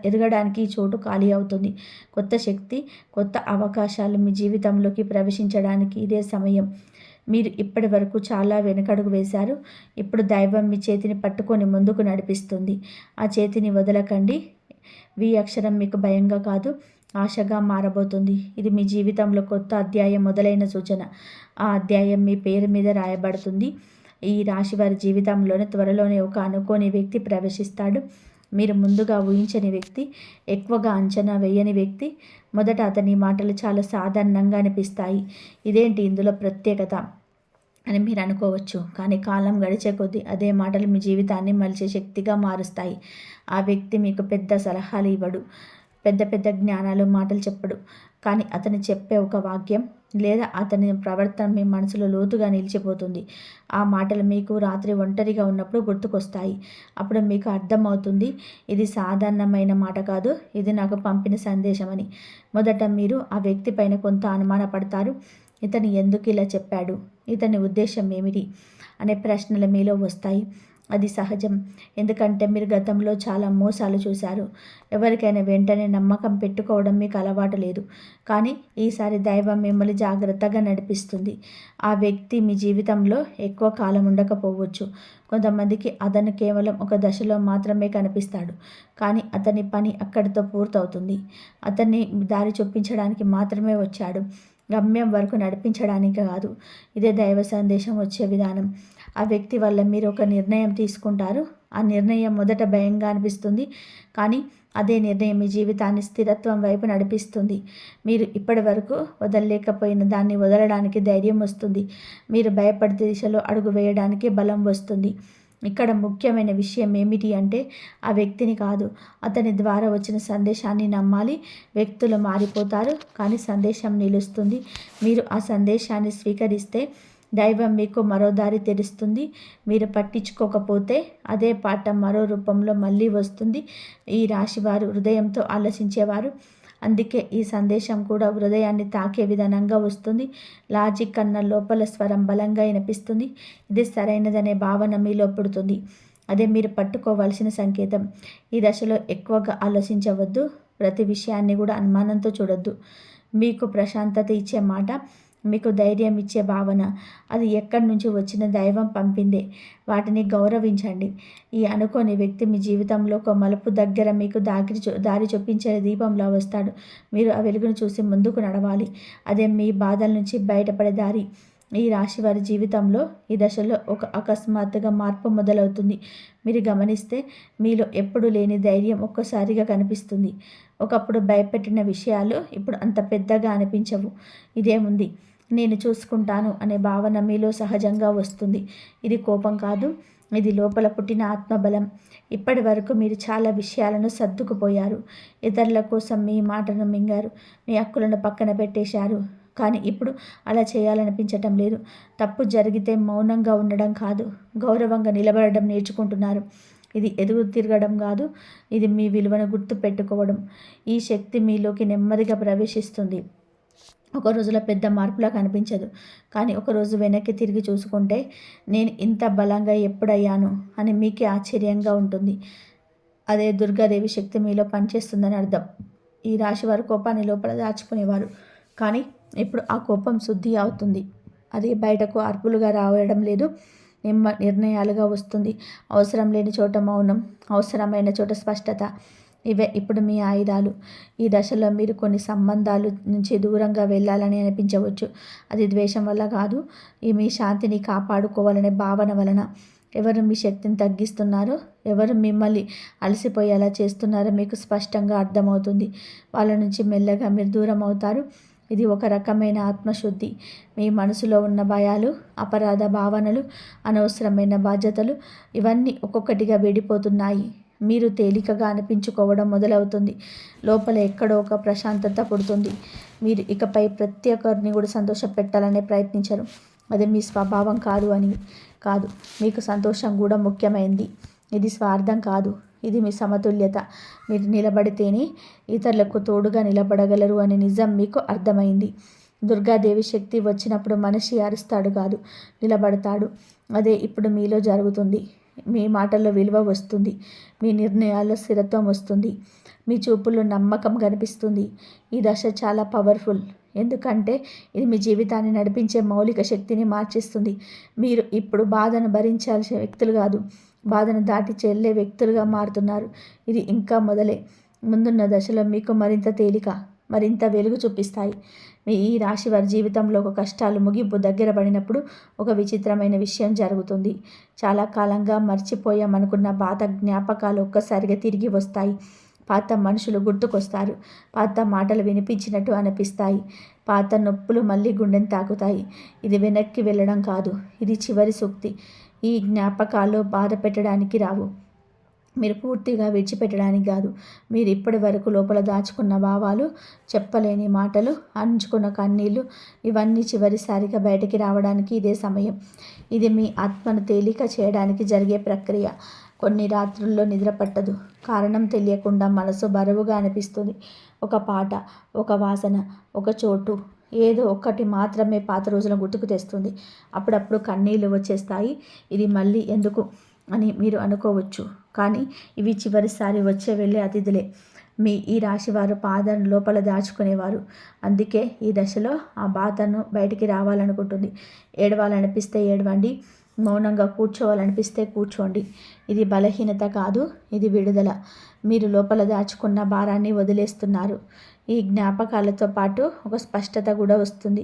ఎదగడానికి చోటు ఖాళీ అవుతుంది. కొత్త శక్తి, కొత్త అవకాశాలు మీ జీవితంలోకి ప్రవేశించడానికి ఇదే సమయం. మీరు ఇప్పటి వరకు చాలా వెనకడుగు వేశారు. ఇప్పుడు దైవం మీ చేతిని పట్టుకొని ముందుకు నడిపిస్తుంది. ఆ చేతిని వదలకండి. వి అక్షరం మీకు భయంగా కాదు, ఆశగా మారబోతుంది. ఇది మీ జీవితంలో కొత్త అధ్యాయం మొదలైన సూచన. ఆ అధ్యాయం మీ పేరు మీద రాయబడుతుంది. ఈ రాశి వారి జీవితంలోనే త్వరలోనే ఒక అనుకోని వ్యక్తి ప్రవేశిస్తాడు. మీరు ముందుగా ఊహించని వ్యక్తి, ఎక్కువగా అంచనా వేయని వ్యక్తి. మొదట అతని మాటలు చాలా సాధారణంగా అనిపిస్తాయి. ఇదేంటి ఇందులో ప్రత్యేకత అని మీరు అనుకోవచ్చు, కానీ కాలం గడిచే కొద్దీ అదే మాటలు మీ జీవితాన్ని మలిచే శక్తిగా మారుస్తాయి. ఆ వ్యక్తి మీకు పెద్ద సలహాలు ఇవ్వడు, పెద్ద పెద్ద జ్ఞానాలు మాటలు చెప్పడు, కానీ అతను చెప్పే ఒక వాక్యం లేదా అతని ప్రవర్తన మీ మనసులో లోతుగా నిలిచిపోతుంది. ఆ మాటలు మీకు రాత్రి ఒంటరిగా ఉన్నప్పుడు గుర్తుకొస్తాయి. అప్పుడు మీకు అర్థమవుతుంది, ఇది సాధారణమైన మాట కాదు, ఇది నాకు పంపిన సందేశం అని. మొదట మీరు ఆ వ్యక్తి పైన కొంత అనుమానపడతారు. ఇతను ఎందుకు ఇలా చెప్పాడు, ఇతని ఉద్దేశం ఏమిటి అనే ప్రశ్నలు మీలో వస్తాయి. అది సహజం, ఎందుకంటే మీరు గతంలో చాలా మోసాలు చూశారు. ఎవరికైనా వెంటనే నమ్మకం పెట్టుకోవడం మీకు అలవాటు లేదు. కానీ ఈసారి దైవం మిమ్మల్ని జాగ్రత్తగా నడిపిస్తుంది. ఆ వ్యక్తి మీ జీవితంలో ఎక్కువ కాలం ఉండకపోవచ్చు. కొంతమందికి అతను కేవలం ఒక దశలో మాత్రమే కనిపిస్తాడు, కానీ అతని పని అక్కడితో పూర్తవుతుంది. అతన్ని దారి చూపించడానికి మాత్రమే వచ్చాడు, గమ్యం వరకు నడిపించడానికి కాదు. ఇదే దైవ సందేశం వచ్చే విధానం. ఆ వ్యక్తి వల్ల మీరు ఒక నిర్ణయం తీసుకుంటారు. ఆ నిర్ణయం మొదట భయంగా అనిపిస్తుంది, కానీ అదే నిర్ణయం మీ జీవితాన్ని స్థిరత్వం వైపు నడిపిస్తుంది. మీరు ఇప్పటి వరకు వదలలేకపోయిన దాన్ని వదలడానికి ధైర్యం వస్తుంది. మీరు భయపడే దిశలో అడుగు వేయడానికి బలం వస్తుంది. ఇక్కడ ముఖ్యమైన విషయం ఏమిటి అంటే ఆ వ్యక్తిని కాదు, అతని ద్వారా వచ్చిన సందేశాన్ని నమ్మాలి. వ్యక్తులు మారిపోతారు, కానీ సందేశం నిలుస్తుంది. మీరు ఆ సందేశాన్ని స్వీకరిస్తే దైవం మీకు మరో దారి తెరుస్తుంది. మీరు పట్టించుకోకపోతే అదే పాఠం మరో రూపంలో మళ్ళీ వస్తుంది. ఈ రాశివారు హృదయంతో ఆలోచించేవారు, అందుకే ఈ సందేశం కూడా హృదయాన్ని తాకే విధానంగా వస్తుంది. లాజిక్ కన్నా లోపల స్వరం బలంగా వినిపిస్తుంది. ఇది సరైనదనే భావన మీలో పుడుతుంది. అదే మీరు పట్టుకోవాల్సిన సంకేతం. ఈ దశలో ఎక్కువగా ఆలోచించవద్దు, ప్రతి విషయాన్ని కూడా అనుమానంతో చూడొద్దు. మీకు ప్రశాంతత ఇచ్చే మాట, మీకు ధైర్యం ఇచ్చే భావన. అది ఎక్కడి నుంచి వచ్చిన దైవం పంపిందే. వాటిని గౌరవించండి. ఈ అనుకోని వ్యక్తి మీ జీవితంలో ఒక మలుపు దగ్గర మీకు దారి చూపించే దీపంలా వస్తాడు. మీరు ఆ వెలుగును చూసి ముందుకు నడవాలి. అదే మీ బాధల నుంచి బయటపడే దారి. ఈ రాశి వారి జీవితంలో ఈ దశలో ఒక అకస్మాత్తుగా మార్పు మొదలవుతుంది. మీరు గమనిస్తే మీలో ఎప్పుడు లేని ధైర్యం ఒక్కసారిగా కనిపిస్తుంది. ఒకప్పుడు భయపెట్టిన విషయాలు ఇప్పుడు అంత పెద్దగా అనిపించవు. ఇదేముంది, నేను చూసుకుంటాను అనే భావన మీలో సహజంగా వస్తుంది. ఇది కోపం కాదు, ఇది లోపల పుట్టిన ఆత్మబలం. ఇప్పటి వరకు మీరు చాలా విషయాలను సర్దుకుపోయారు. ఇతరుల కోసం మీ మాటను మింగారు, మీ హక్కులను పక్కన పెట్టేశారు. కానీ ఇప్పుడు అలా చేయాలనిపించటం లేదు. తప్పు జరిగితే మౌనంగా ఉండడం కాదు, గౌరవంగా నిలబడడం నేర్చుకుంటున్నారు. ఇది ఎదుగు తిరగడం కాదు, ఇది మీ విలువను గుర్తు పెట్టుకోవడం. ఈ శక్తి మీలోకి నెమ్మదిగా ప్రవేశిస్తుంది. ఒక రోజులో పెద్ద మార్పులా కనిపించదు, కానీ ఒకరోజు వెనక్కి తిరిగి చూసుకుంటే నేను ఇంత బలంగా ఎప్పుడయ్యాను అని మీకే ఆశ్చర్యంగా ఉంటుంది. అదే దుర్గాదేవి శక్తి మీలో పనిచేస్తుందని అర్థం. ఈ రాశి వారు కోపాన్ని లోపల దాచుకునేవారు, కానీ ఇప్పుడు ఆ కోపం శుద్ధి అవుతుంది. అది బయటకు అర్పులుగా రావడం లేదు, నిర్ణయాలుగా వస్తుంది. అవసరం లేని చోట మౌనం, అవసరమైన చోట స్పష్టత. ఇవే ఇప్పుడు మీ ఆయుధాలు. ఈ దశలో మీరు కొన్ని సంబంధాలు నుంచి దూరంగా వెళ్ళాలని అనిపించవచ్చు. అది ద్వేషం వల్ల కాదు, మీ శాంతిని కాపాడుకోవాలనే భావన వలన. ఎవరు మీ శక్తిని తగ్గిస్తున్నారో, ఎవరు మిమ్మల్ని అలసిపోయేలా చేస్తున్నారో మీకు స్పష్టంగా అర్థమవుతుంది. వాళ్ళ నుంచి మెల్లగా మీరు దూరం అవుతారు. ఇది ఒక రకమైన ఆత్మశుద్ధి. మీ మనసులో ఉన్న భయాలు, అపరాధ భావనలు, అనవసరమైన బాధ్యతలు ఇవన్నీ ఒక్కొక్కటిగా విడిపోతున్నాయి. మీరు తేలికగా అనిపించుకోవడం మొదలవుతుంది. లోపల ఎక్కడో ఒక ప్రశాంతత పుడుతుంది. మీరు ఇకపై ప్రతి ఒక్కరిని కూడా సంతోషపెట్టాలనే ప్రయత్నించరు. అది మీ స్వభావం కాదు. మీకు సంతోషం కూడా ముఖ్యమైంది. ఇది స్వార్థం కాదు, ఇది మీ సమతుల్యత. మీరు నిలబడితేనే ఇతరులకు తోడుగా నిలబడగలరు అనే నిజం మీకు అర్థమైంది. దుర్గాదేవి శక్తి వచ్చినప్పుడు మనిషి అరుస్తాడు కాదు, నిలబడతాడు. అదే ఇప్పుడు మీలో జరుగుతుంది. మీ మాటల్లో విలువ వస్తుంది, మీ నిర్ణయాల్లో స్థిరత్వం వస్తుంది, మీ చూపుల్లో నమ్మకం కనిపిస్తుంది. ఈ దశ చాలా పవర్ఫుల్, ఎందుకంటే ఇది మీ జీవితాన్ని నడిపించే మౌలిక శక్తిని మార్చేస్తుంది. మీరు ఇప్పుడు బాధను భరించాల్సిన వ్యక్తులు కాదు, బాధను దాటి చెల్లే వ్యక్తులుగా మారుతున్నారు. ఇది ఇంకా మొదలే. ముందున్న దశలో మీకు మరింత తేలిక, మరింత వెలుగు చూపిస్తాయి. మీ ఈ రాశి వారి జీవితంలో ఒక కష్టాలు ముగింపు దగ్గర పడినప్పుడు ఒక విచిత్రమైన విషయం జరుగుతుంది. చాలా కాలంగా మర్చిపోయామనుకున్న పాత జ్ఞాపకాలు ఒక్కసారిగా తిరిగి వస్తాయి. పాత మనుషులు గుర్తుకొస్తారు, పాత మాటలు వినిపించినట్టు అనిపిస్తాయి, పాత నొప్పులు మళ్ళీ గుండెని తాకుతాయి. ఇది వెనక్కి వెళ్ళడం కాదు, ఇది చివరి సూక్తి. ఈ జ్ఞాపకాలు బాధ పెట్టడానికి రావు, మీరు పూర్తిగా విడిచిపెట్టడానికి కాదు. మీరు ఇప్పటి వరకు లోపల దాచుకున్న భావాలు, చెప్పలేని మాటలు, అంచుకున్న కన్నీళ్ళు ఇవన్నీ చివరిసారిగా బయటికి రావడానికి ఇదే సమయం. ఇది మీ ఆత్మను తేలిక చేయడానికి జరిగే ప్రక్రియ. కొన్ని రాత్రుల్లో నిద్ర పట్టదు, కారణం తెలియకుండా మనసు బరువుగా అనిపిస్తుంది. ఒక పాట, ఒక వాసన, ఒక చోటు, ఏదో ఒక్కటి మాత్రమే పాత రోజులను గుర్తుకు తెస్తుంది. అప్పుడప్పుడు కన్నీళ్ళు వచ్చేస్తాయి. ఇది మళ్ళీ ఎందుకు అని మీరు అనుకోవచ్చు, కానీ ఇవి చివరిసారి వచ్చే వెళ్ళే అతిథులే. మీ ఈ రాశివారు బాధను లోపల దాచుకునేవారు. అందుకే ఈ దశలో ఆ బాధను బయటికి రావాలనుకుంటుంది. ఏడవాలనిపిస్తే ఏడవండి, మౌనంగా కూర్చోవాలనిపిస్తే కూర్చోండి. ఇది బలహీనత కాదు, ఇది విడుదల. మీరు లోపల దాచుకున్న భారాన్ని వదిలేస్తున్నారు. ఈ జ్ఞాపకాలతో పాటు ఒక స్పష్టత కూడా వస్తుంది.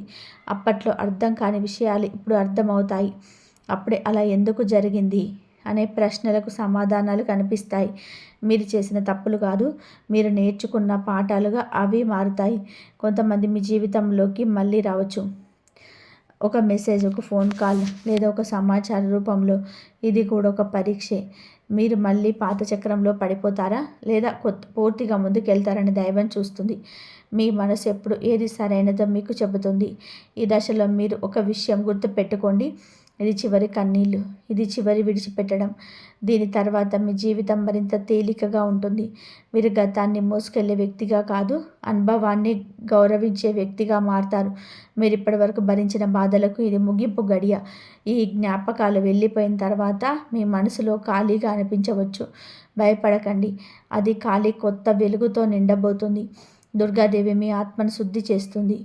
అప్పట్లో అర్థం కాని విషయాలు ఇప్పుడు అర్థమవుతాయి. అప్పుడే అలా ఎందుకు జరిగింది అనే ప్రశ్నలకు సమాధానాలు కనిపిస్తాయి. మీరు చేసిన తప్పులు కాదు, మీరు నేర్చుకున్న పాఠాలుగా అవి మారుతాయి. కొంతమంది మీ జీవితంలోకి మళ్ళీ రావచ్చు, ఒక మెసేజ్, ఒక ఫోన్ కాల్ లేదా ఒక సమాచార రూపంలో. ఇది కూడా ఒక పరీక్షే. మీరు మళ్ళీ పాత చక్రంలో పడిపోతారా లేదా పూర్తిగా ముందుకెళ్తారని దైవం చూస్తుంది. మీ మనసు ఎప్పుడు ఏది సరైనదో మీకు చెబుతుంది. ఈ దశలో మీరు ఒక విషయం గుర్తుపెట్టుకోండి, ఇది చివరి కన్నీళ్ళు, ఇది చివరి విడిచిపెట్టడం. దీని తర్వాత మీ జీవితం మరింత తేలికగా ఉంటుంది. మీరు గతాన్ని మోసుకెళ్లే వ్యక్తిగా కాదు, అనుభవాన్ని గౌరవించే వ్యక్తిగా మారతారు. మీరు ఇప్పటివరకు భరించిన బాధలకు ఇది ముగింపు గడియ. ఈ జ్ఞాపకాలు వెళ్ళిపోయిన తర్వాత మీ మనసులో ఖాళీగా అనిపించవచ్చు. భయపడకండి, అది ఖాళీ కొత్త వెలుగుతో నిండబోతుంది. దుర్గాదేవి మీ ఆత్మను శుద్ధి చేస్తుంది.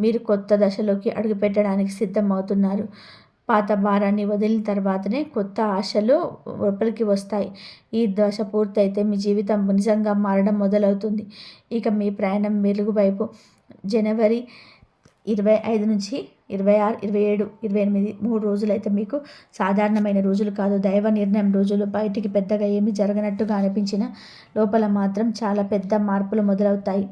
మీరు కొత్త దశలోకి అడుగుపెట్టడానికి సిద్ధమవుతున్నారు. పాత భారాన్ని వదిలిన తర్వాతనే కొత్త ఆశలు లోపలికి వస్తాయి. ఈ దశ పూర్తయితే మీ జీవితం నిజంగా మారడం మొదలవుతుంది. ఇక మీ ప్రయాణం వెలుగు వైపు. జనవరి 25 నుంచి 26, 27, 28 3 రోజులైతే మీకు సాధారణమైన రోజులు కాదు, దైవ నిర్ణయం రోజులు. బయటికి పెద్దగా ఏమీ జరగనట్టుగా అనిపించిన లోపల మాత్రం చాలా పెద్ద మార్పులు మొదలవుతాయి.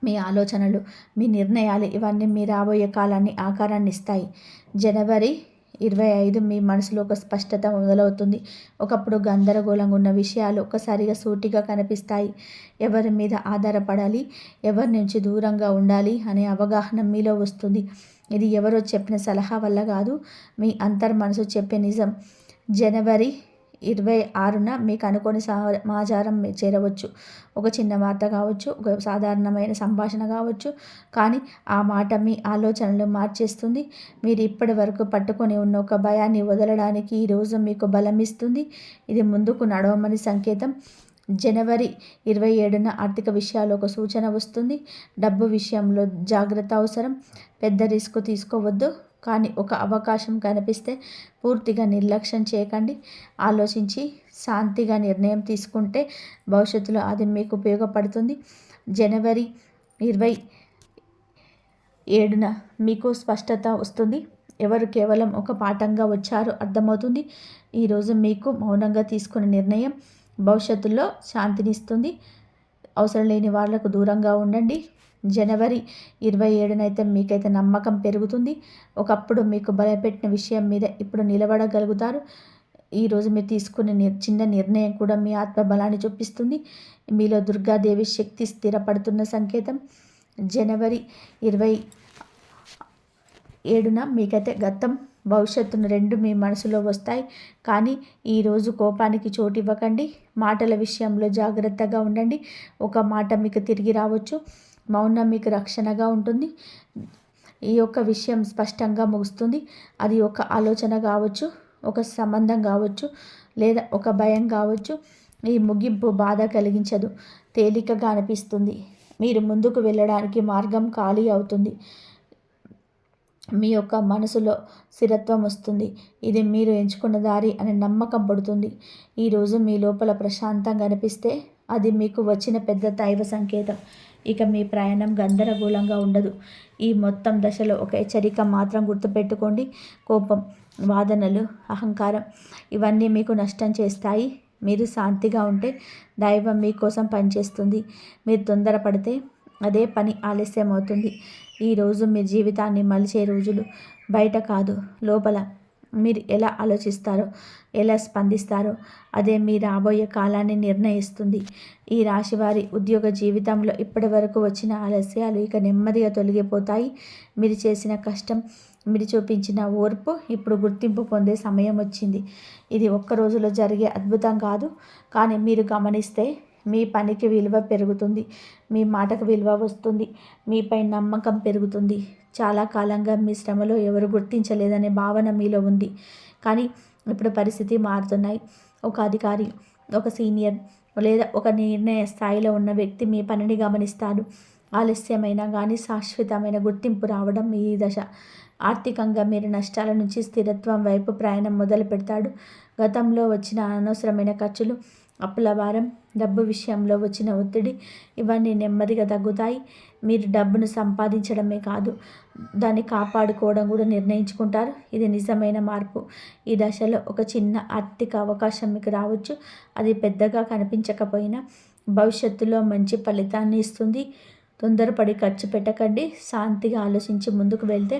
మీ ఆలోచనలు, మీ నిర్ణయాలు ఇవన్నీ మీ రాబోయే కాలాన్ని ఆకారాన్ని ఇస్తాయి. జనవరి 25 మీ మనసులో ఒక స్పష్టత మొదలవుతుంది. ఒకప్పుడు గందరగోళంగా ఉన్న విషయాలు ఒక్కసారిగా సూటిగా కనిపిస్తాయి. ఎవరి మీద ఆధారపడాలి, ఎవరి నుంచి దూరంగా ఉండాలి అనే అవగాహన మీలో వస్తుంది. ఇది ఎవరో చెప్పిన సలహా వల్ల కాదు, మీ అంతర్మనసు చెప్పే నిజం. జనవరి 26న మీకు అనుకోని సమాచారం చేరవచ్చు. ఒక చిన్న వార్త కావచ్చు, ఒక సాధారణమైన సంభాషణ కావచ్చు, కానీ ఆ మాట మీ ఆలోచనలు మార్చేస్తుంది. మీరు ఇప్పటి వరకు పట్టుకొని ఉన్న ఒక భయాన్ని వదలడానికి ఈరోజు మీకు బలం ఇస్తుంది. ఇది ముందుకు నడవమని సంకేతం. జనవరి 27న ఆర్థిక విషయాల్లో ఒక సూచన వస్తుంది. డబ్బు విషయంలో జాగ్రత్త అవసరం. పెద్ద రిస్క్ తీసుకోవద్దు, కానీ ఒక అవకాశం కనిపిస్తే పూర్తిగా నిర్లక్ష్యం చేయకండి. ఆలోచించి శాంతిగా నిర్ణయం తీసుకుంటే భవిష్యత్తులో అది మీకు ఉపయోగపడుతుంది. జనవరి 27న మీకు స్పష్టత వస్తుంది. ఎవరు కేవలం ఒక పాఠంగా వచ్చారో అర్థమవుతుంది. ఈరోజు మీకు మౌనంగా తీసుకునే నిర్ణయం భవిష్యత్తులో శాంతినిస్తుంది. అవసరం లేని వాళ్ళకు దూరంగా ఉండండి. జనవరి 27నైతే మీకైతే నమ్మకం పెరుగుతుంది. ఒకప్పుడు మీకు భయపెట్టిన విషయం మీద ఇప్పుడు నిలబడగలుగుతారు. ఈరోజు మీరు తీసుకునే చిన్న నిర్ణయం కూడా మీ ఆత్మ బలాన్ని చూపిస్తుంది. మీలో దుర్గాదేవి శక్తి స్థిరపడుతున్న సంకేతం. జనవరి 27న మీకైతే గతం, భవిష్యత్తును రెండు మీ మనసులో వస్తాయి. కానీ ఈరోజు కోపానికి చోటు ఇవ్వకండి. మాటల విషయంలో జాగ్రత్తగా ఉండండి. ఒక మాట మీకు తిరిగి రావచ్చు. మౌనం మీకు రక్షణగా ఉంటుంది. ఈ యొక్క విషయం స్పష్టంగా ముగుస్తుంది. అది ఒక ఆలోచన కావచ్చు, ఒక సంబంధం కావచ్చు, లేదా ఒక భయం కావచ్చు. ఈ ముగింపు బాధ కలిగించదు, తేలికగా అనిపిస్తుంది. మీరు ముందుకు వెళ్ళడానికి మార్గం ఖాళీ అవుతుంది. మీ యొక్క మనసులో స్థిరత్వం వస్తుంది. ఇది మీరు ఎంచుకున్న దారి అనే నమ్మకం పడుతుంది. ఈరోజు మీ లోపల ప్రశాంతంగా అనిపిస్తే అది మీకు వచ్చిన పెద్ద దైవ సంకేతం. ఇక మీ ప్రయాణం గందరగోళంగా ఉండదు. ఈ మొత్తం దశలో ఒక హెచ్చరిక మాత్రం గుర్తుపెట్టుకోండి. కోపం, వాదనలు, అహంకారం ఇవన్నీ మీకు నష్టం చేస్తాయి. మీరు శాంతిగా ఉంటే దైవం మీకోసం పనిచేస్తుంది. మీరు తొందరపడితే అదే పని ఆలస్యం అవుతుంది. ఈరోజు మీ జీవితాన్ని మలిచే రోజులు. బయట కాదు, లోపల. మీరు ఎలా ఆలోచిస్తారో, ఎలా స్పందిస్తారో అదే మీ రాబోయే కాలాన్ని నిర్ణయిస్తుంది. ఈ రాశివారి ఉద్యోగ జీవితంలో ఇప్పటి వరకు వచ్చిన ఆలస్యాలు ఇక నెమ్మదిగా తొలగిపోతాయి. మీరు చేసిన కష్టం, మీరు చూపించిన ఓర్పు ఇప్పుడు గుర్తింపు పొందే సమయం వచ్చింది. ఇది ఒక్క రోజులో జరిగే అద్భుతం కాదు, కానీ మీరు గమనిస్తే మీ పనికి విలువ పెరుగుతుంది. మీ మాటకు విలువ వస్తుంది. మీపై నమ్మకం పెరుగుతుంది. చాలా కాలంగా మీ శ్రమలో ఎవరు గుర్తించలేదనే భావన మీలో ఉంది. కానీ ఇప్పుడు పరిస్థితి మారుతున్నాయి. ఒక అధికారి, ఒక సీనియర్ లేదా ఒక నిర్ణయ స్థాయిలో ఉన్న వ్యక్తి మీ పనిని గమనిస్తాడు. ఆలస్యమైన కానీ శాశ్వతమైన గుర్తింపు రావడం ఈ దశ. ఆర్థికంగా మీరు నష్టాల నుంచి స్థిరత్వం వైపు ప్రయాణం మొదలు పెడతాడు. గతంలో వచ్చిన అనవసరమైన ఖర్చులు, అప్పుల భారం, డబ్బు విషయంలో వచ్చిన ఒత్తిడి ఇవన్నీ నెమ్మదిగా తగ్గుతాయి. మీరు డబ్బును సంపాదించడమే కాదు, దాన్ని కాపాడుకోవడం కూడా నిర్ణయించుకుంటారు. ఇది నిజమైన మార్పు. ఈ దశలో ఒక చిన్న ఆర్థిక అవకాశం మీకు రావచ్చు. అది పెద్దగా కనిపించకపోయినా భవిష్యత్తులో మంచి ఫలితాన్ని ఇస్తుంది. తొందరపడి ఖర్చు పెట్టకండి. శాంతిగా ఆలోచించి ముందుకు వెళ్తే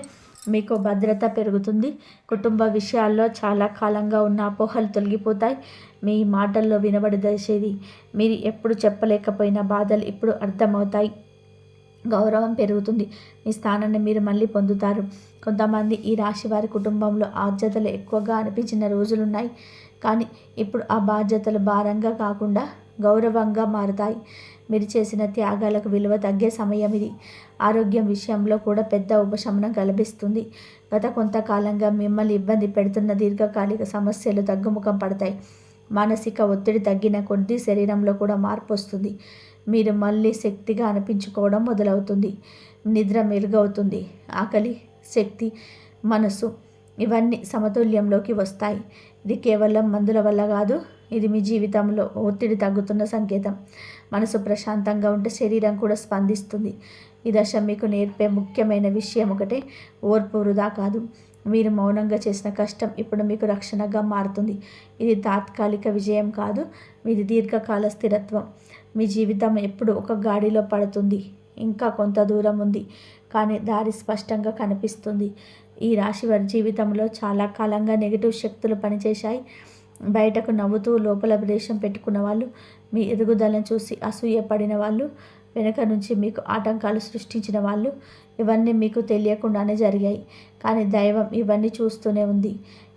మీకు భద్రత పెరుగుతుంది. కుటుంబ విషయాల్లో చాలా కాలంగా ఉన్న అపోహలు తొలగిపోతాయి. మీ మాటల్లో వినబడేది మీరు ఎప్పుడు చెప్పలేకపోయిన బాధలు ఇప్పుడు అర్థమవుతాయి. గౌరవం పెరుగుతుంది. మీ స్థానాన్ని మీరు మళ్ళీ పొందుతారు. కొంతమంది ఈ రాశి వారి కుటుంబంలో బాధ్యతలు ఎక్కువగా అనిపించిన రోజులున్నాయి. కానీ ఇప్పుడు ఆ బాధ్యతలు భారంగా కాకుండా గౌరవంగా మారుతాయి. మీరు చేసిన త్యాగాలకు విలువ తగ్గే సమయం ఇది. ఆరోగ్యం విషయంలో కూడా పెద్ద ఉపశమనం కల్పిస్తుంది. గత కొంతకాలంగా మిమ్మల్ని ఇబ్బంది పెడుతున్న దీర్ఘకాలిక సమస్యలు తగ్గుముఖం పడతాయి. మానసిక ఒత్తిడి తగ్గిన కొద్దీ శరీరంలో కూడా మార్పు వస్తుంది. మీరు మళ్ళీ శక్తిగా అనిపించుకోవడం మొదలవుతుంది. నిద్ర మెరుగవుతుంది. ఆకలి, శక్తి, మనసు ఇవన్నీ సమతుల్యంలోకి వస్తాయి. ఇది కేవలం మందుల వల్ల కాదు, ఇది మీ జీవితంలో ఒత్తిడి తగ్గుతున్న సంకేతం. మనసు ప్రశాంతంగా ఉంటే శరీరం కూడా స్పందిస్తుంది. ఈ దశ మీకు నేర్పే ముఖ్యమైన విషయం ఒకటే, ఓర్పు వృధా కాదు. మీరు మౌనంగా చేసిన కష్టం ఇప్పుడు మీకు రక్షణగా మారుతుంది. ఇది తాత్కాలిక విజయం కాదు, మీది దీర్ఘకాల స్థిరత్వం. మీ జీవితం ఎప్పుడు ఒక గాడిలో పడుతుంది. ఇంకా కొంత దూరం ఉంది, కానీ దారి స్పష్టంగా కనిపిస్తుంది. ఈ రాశి వారి జీవితంలో చాలా కాలంగా నెగిటివ్ శక్తులు పనిచేశాయి. బయటకు నవ్వుతూ లోపల ద్వేషం పెట్టుకున్న వాళ్ళు, మీ ఎదుగుదలను చూసి అసూయపడిన వాళ్ళు, వెనుక నుంచి మీకు ఆటంకాలు సృష్టించిన వాళ్ళు, ఇవన్నీ మీకు తెలియకుండానే జరిగాయి. కానీ దైవం ఇవన్నీ చూస్తూనే ఉంది.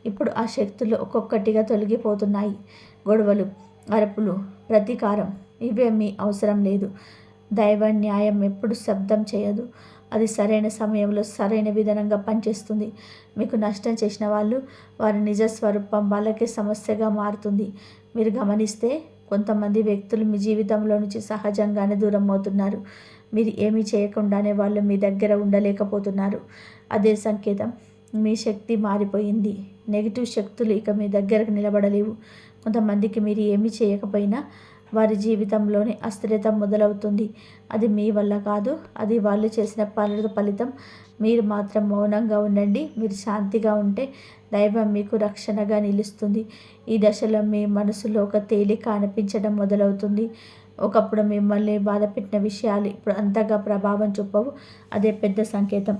ఇప్పుడు ఆ శక్తులు ఒక్కొక్కటిగా తొలగిపోతున్నాయి. గొడవలు, అరుపులు, ప్రతీకారం ఇవే మీ అవసరం లేదు. దైవ న్యాయం ఎప్పుడు శబ్దం చేయదు. అది సరైన సమయంలో సరైన విధానంగా పనిచేస్తుంది. మీకు నష్టం చేసిన వాళ్ళు, వారి నిజ స్వరూపం వాళ్ళకే సమస్యగా మారుతుంది. మీరు గమనిస్తే కొంతమంది వ్యక్తులు మీ జీవితంలో నుంచి సహజంగానే దూరం అవుతున్నారు. మీరు ఏమీ చేయకుండానే వాళ్ళు మీ దగ్గర ఉండలేకపోతున్నారు. అదే సంకేతం, మీ శక్తి మారిపోయింది. నెగిటివ్ శక్తులు ఇక మీ దగ్గరకు నిలబడలేవు. కొంతమందికి మీరు ఏమీ చేయకపోయినా వారి జీవితంలోనే అస్థిరత మొదలవుతుంది. అది మీ వల్ల కాదు, అది వాళ్ళు చేసిన పనుల ఫలితం. మీరు మాత్రం మౌనంగా ఉండండి. మీరు శాంతిగా ఉంటే దైవం మీకు రక్షణగా నిలుస్తుంది. ఈ దశలో మీ మనసులో ఒక తేలిక అనిపించడం మొదలవుతుంది. ఒకప్పుడు మిమ్మల్ని బాధపెట్టిన విషయాలు ఇప్పుడు అంతగా ప్రభావం చూపవు. అదే పెద్ద సంకేతం,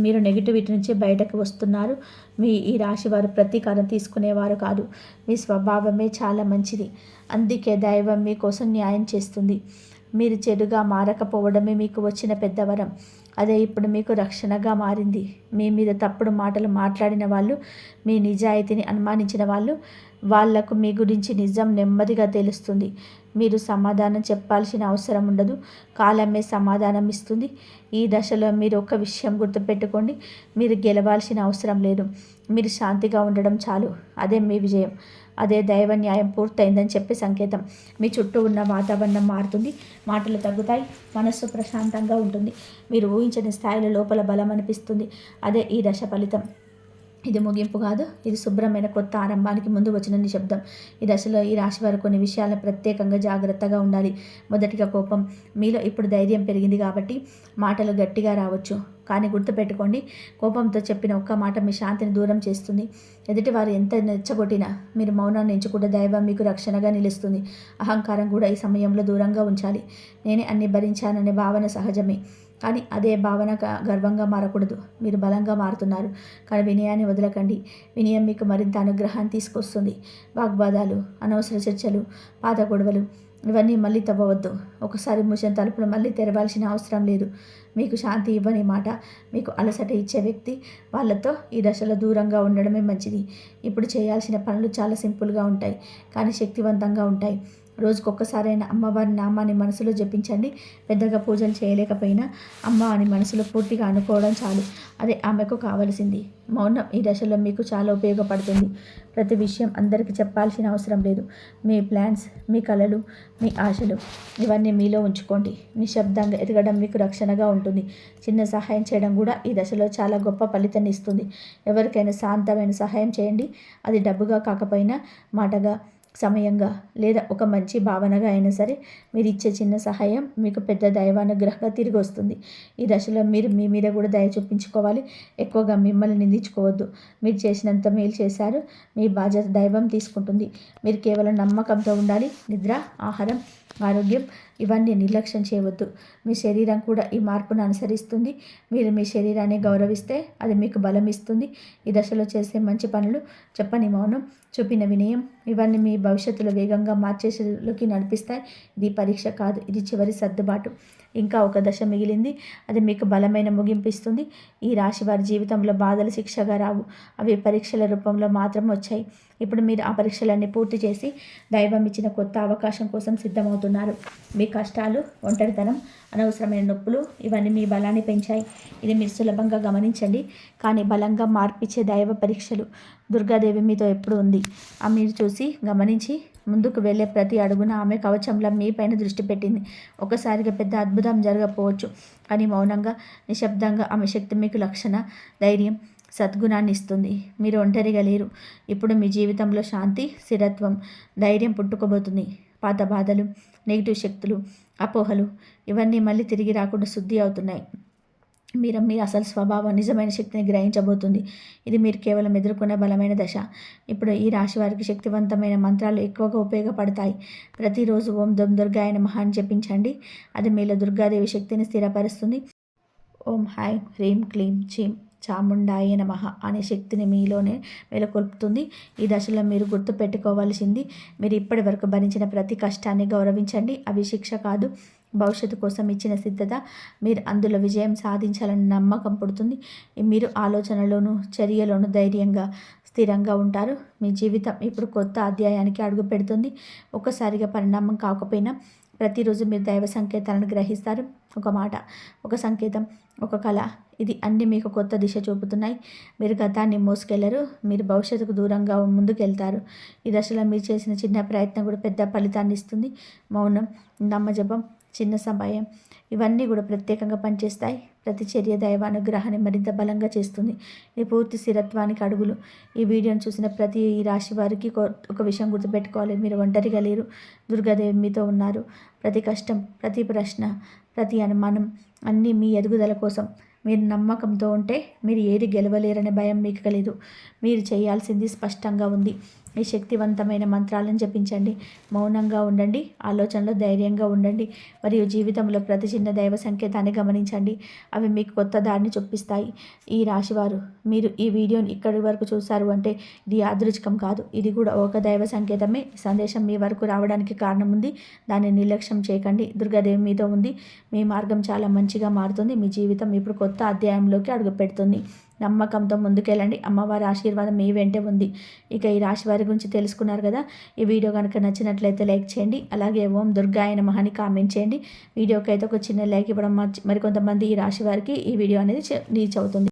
మీరు నెగిటివిటీ నుంచి బయటకు వస్తున్నారు. ఈ రాశి వారు ప్రతీకారం తీసుకునేవారు కాదు. మీ స్వభావమే చాలా మంచిది. అందుకే దైవం మీకోసం న్యాయం చేస్తుంది. మీరు చెడుగా మారకపోవడమే మీకు వచ్చిన పెద్ద వరం. అదే ఇప్పుడు మీకు రక్షణగా మారింది. మీ మీద తప్పుడు మాటలు మాట్లాడిన వాళ్ళు, మీ నిజాయితీని అనుమానించిన వాళ్ళు, వాళ్లకు మీ గురించి నిజం నెమ్మదిగా తెలుస్తుంది. మీరు సమాధానం చెప్పాల్సిన అవసరం ఉండదు. కాలమే సమాధానం ఇస్తుంది. ఈ దశలో మీరు ఒక విషయం గుర్తుపెట్టుకోండి, మీరు గెలవాల్సిన అవసరం లేదు. మీరు శాంతిగా ఉండడం చాలు. అదే మీ విజయం. అదే దైవ న్యాయం పూర్తయిందని చెప్పే సంకేతం. మీ చుట్టూ ఉన్న వాతావరణం మారుతుంది. మాటలు తగ్గుతాయి. మనస్సు ప్రశాంతంగా ఉంటుంది. మీరు ఊహించని స్థాయిలో లోపల బలం అనిపిస్తుంది. అదే ఈ దశ ఫలితం. ఇది ముగింపు కాదు, ఇది శుభ్రమైన కొత్త ఆరంభానికి ముందు వచ్చిన నిశ్శబ్దం. ఈ దశలో ఈ రాశి వారు కొన్ని విషయాలను ప్రత్యేకంగా జాగ్రత్తగా ఉండాలి. మొదటిగా కోపం. మీలో ఇప్పుడు ధైర్యం పెరిగింది కాబట్టి మాటలు గట్టిగా రావచ్చు, కానీ గుర్తుపెట్టుకోండి, కోపంతో చెప్పిన ఒక్క మాట మీ శాంతిని దూరం చేస్తుంది. ఎదుటివారు ఎంత నెచ్చగొట్టినా మీరు మౌనాన్ని ఎంచుకుంటే దైవం మీకు రక్షణగా నిలుస్తుంది. అహంకారం కూడా ఈ సమయంలో దూరంగా ఉంచాలి. నేనే అన్ని భరించాననే భావన సహజమే, కానీ అదే భావన గర్వంగా మారకూడదు. మీరు బలంగా మారుతున్నారు, కానీ వినయాన్ని వదలకండి. వినయం మీకు మరింత అనుగ్రహాన్ని తీసుకొస్తుంది. వాగ్వాదాలు, అనవసర చర్చలు, పాత గొడవలు ఇవన్నీ మళ్ళీ తవ్వవద్దు. ఒకసారి మూసిన తలుపులు మళ్ళీ తెరవాల్సిన అవసరం లేదు. మీకు శాంతి ఇవ్వని మాట, మీకు అలసట ఇచ్చే వ్యక్తి, వాళ్ళతో ఈ దశలో దూరంగా ఉండడమే మంచిది. ఇప్పుడు చేయాల్సిన పనులు చాలా సింపుల్గా ఉంటాయి, కానీ శక్తివంతంగా ఉంటాయి. రోజుకొక్కసారైనా అమ్మవారి నామాన్ని మనసులో జపించండి. పెద్దగా పూజలు చేయలేకపోయినా అమ్మ అని మనసులో పూర్తిగా అనుకోవడం చాలు. అదే ఆమెకు కావలసింది. మౌనం ఈ దశలో మీకు చాలా ఉపయోగపడుతుంది. ప్రతి విషయం అందరికీ చెప్పాల్సిన అవసరం లేదు. మీ ప్లాన్స్, మీ కలలు, మీ ఆశలు ఇవన్నీ మీలో ఉంచుకోండి. నిశ్శబ్దంగా ఎదగడం మీకు రక్షణగా ఉంటుంది. చిన్న సహాయం చేయడం కూడా ఈ దశలో చాలా గొప్ప ఫలితాన్ని ఇస్తుంది. ఎవరికైనా శాంతమైన సహాయం చేయండి. అది డబ్బుగా కాకపోయినా మాటగా, సమయంగా లేదా ఒక మంచి భావనగా అయినా సరే మీరు ఇచ్చే చిన్న సహాయం మీకు పెద్ద దైవానుగ్రహంగా తిరిగి వస్తుంది. ఈ దశలో మీరు మీ మీద కూడా దయ చూపించుకోవాలి. ఎక్కువగా మిమ్మల్ని నిందించుకోవద్దు. మీరు చేసినంత మేలు చేశారు, మీ బాధ్యత దైవం తీసుకుంటుంది. మీరు కేవలం నమ్మకంతో ఉండాలి. నిద్ర, ఆహారం, ఆరోగ్యం ఇవన్నీ నిర్లక్ష్యం చేయవద్దు. మీ శరీరం కూడా ఈ మార్పును అనుసరిస్తుంది. మీరు మీ శరీరాన్ని గౌరవిస్తే అది మీకు బలం ఇస్తుంది. ఈ దశలో చేసే మంచి పనులు, చెప్పని మౌనం, చూపిన వినయం ఇవన్నీ మీ భవిష్యత్తులో వేగంగా మార్చేలోకి నడిపిస్తాయి. ఇది పరీక్ష కాదు, ఇది చివరి సర్దుబాటు. ఇంకా ఒక దశ మిగిలింది, అది మీకు బలమైన ముగింపు ఇస్తుంది. ఈ రాశి వారి జీవితంలో బాధలు శిక్షగా రావు, అవి పరీక్షల రూపంలో మాత్రం వచ్చాయి. ఇప్పుడు మీరు ఆ పరీక్షలన్నీ పూర్తి చేసి దైవం ఇచ్చిన కొత్త అవకాశం కోసం సిద్ధమవుతున్నారు. మీ కష్టాలు, ఒంటరితనం, అనవసరమైన నొప్పులు ఇవన్నీ మీ బలాన్ని పెంచాయి. ఇది మీరు సులభంగా గమనించండి. కానీ బలంగా మార్పిచ్చే దైవ పరీక్షలు దుర్గాదేవి మీతో ఎప్పుడు ఉంది. మీరు చూసి గమనించి ముందుకు వెళ్ళే ప్రతి అడుగున ఆమె కవచంలా మీ పైన దృష్టి పెట్టింది. ఒకసారిగా పెద్ద అద్భుతం జరగకపోవచ్చు, కానీ మౌనంగా, నిశ్శబ్దంగా ఆమె శక్తి మీకు లక్షణ, ధైర్యం, సద్గుణాన్ని ఇస్తుంది. మీరు ఒంటరిగా లేరు. ఇప్పుడు మీ జీవితంలో శాంతి, స్థిరత్వం, ధైర్యం పుట్టుకోబోతుంది. పాత బాధలు, నెగిటివ్ శక్తులు, అపోహలు ఇవన్నీ మళ్ళీ తిరిగి రాకుండా శుద్ధి అవుతున్నాయి. మీ అసలు స్వభావం, నిజమైన శక్తిని గ్రహించబోతుంది. ఇది మీరు కేవలం ఎదుర్కొనే బలమైన దశ. ఇప్పుడు ఈ రాశి వారికి శక్తివంతమైన మంత్రాలు ఎక్కువగా ఉపయోగపడతాయి. ప్రతిరోజు ఓం దం దుర్గాయ నమః అని జపించండి. అది మీలో దుర్గాదేవి శక్తిని స్థిరపరుస్తుంది. ఓం హ్రైం హ్రీం క్లీం చీం చాముండాయ నమః అనే శక్తిని మీలోనే మేలుకొల్పుతుంది. ఈ దశలో మీరు గుర్తు పెట్టుకోవాల్సింది, మీరు ఇప్పటి వరకు భరించిన ప్రతి కష్టాన్ని గౌరవించండి. అవి శిక్ష కాదు, భవిష్యత్తు కోసం ఇచ్చిన సిద్ధత. మీరు అందులో విజయం సాధించాలని నమ్మకం పుడుతుంది. మీరు ఆలోచనలోనూ చర్యలోనూ ధైర్యంగా, స్థిరంగా ఉంటారు. మీ జీవితం ఇప్పుడు కొత్త అధ్యాయానికి అడుగు పెడుతుంది. ఒక్కసారిగా పరిణామం కాకపోయినా ప్రతిరోజు మీరు దైవ సంకేతాలను గ్రహిస్తారు. ఒక మాట, ఒక సంకేతం, ఒక కళ, ఇది అన్నీ మీకు కొత్త దిశ చూపుతున్నాయి. మీరు గతాన్ని మోసుకెళ్లరు, మీరు భవిష్యత్తుకు దూరంగా ముందుకెళ్తారు. ఈ దశలో మీరు చేసిన చిన్న ప్రయత్నం కూడా పెద్ద ఫలితాన్ని ఇస్తుంది. మౌనం, నామజపం, చిన్న సమయం ఇవన్నీ కూడా ప్రత్యేకంగా పనిచేస్తాయి. ప్రతి చర్య దైవ అనుగ్రహాన్ని మరింత బలంగా చేస్తుంది. ఇది పూర్తి స్థిరత్వానికి అడుగులు. ఈ వీడియోను చూసిన ప్రతి ఈ రాశి వారికి ఒక విషయం గుర్తుపెట్టుకోవాలి, మీరు ఒంటరిగా లేరు. దుర్గాదేవి మీతో ఉన్నారు. ప్రతి కష్టం, ప్రతి ప్రశ్న, ప్రతి అనుమానం అన్నీ మీ ఎదుగుదల కోసం. మీరు నమ్మకంతో ఉంటే మీరు ఏది గెలవలేరనే భయం మీకు కలదు. మీరు చేయాల్సింది స్పష్టంగా ఉంది. ఈ శక్తివంతమైన మంత్రాలను జపించండి. మౌనంగా ఉండండి. ఆలోచనలో ధైర్యంగా ఉండండి. మరియు జీవితంలో ప్రతి చిన్న దైవ సంకేతాన్ని గమనించండి. అవి మీకు కొత్త దారిని చూపిస్తాయి. ఈ రాశివారు, మీరు ఈ వీడియోని ఇక్కడి వరకు చూశారు అంటే ఇది యాదృచ్ఛికం కాదు. ఇది కూడా ఒక దైవ సంకేతమే. ఈ సందేశం మీ వరకు రావడానికి కారణం ఉంది. దాన్ని నిర్లక్ష్యం చేయకండి. దుర్గాదేవి మీతో ఉంది. మీ మార్గం చాలా మంచిగా మారుతుంది. మీ జీవితం ఇప్పుడు కొత్త అధ్యాయంలోకి అడుగుపెడుతుంది. నమ్మకంతో ముందుకెళ్ళండి. అమ్మవారి ఆశీర్వాదం మీ వెంటే ఉంది. ఇక ఈ రాశి వారి గురించి తెలుసుకున్నారు కదా. ఈ వీడియో కనుక నచ్చినట్లయితే లైక్ చేయండి. అలాగే ఓం దుర్గాయ నమః అని కామెంట్ చేయండి. వీడియోకి అయితే ఒక చిన్న లైక్ ఇవ్వడం మరికొంతమంది ఈ రాశి వారికి ఈ వీడియో అనేది రీచ్ అవుతుంది.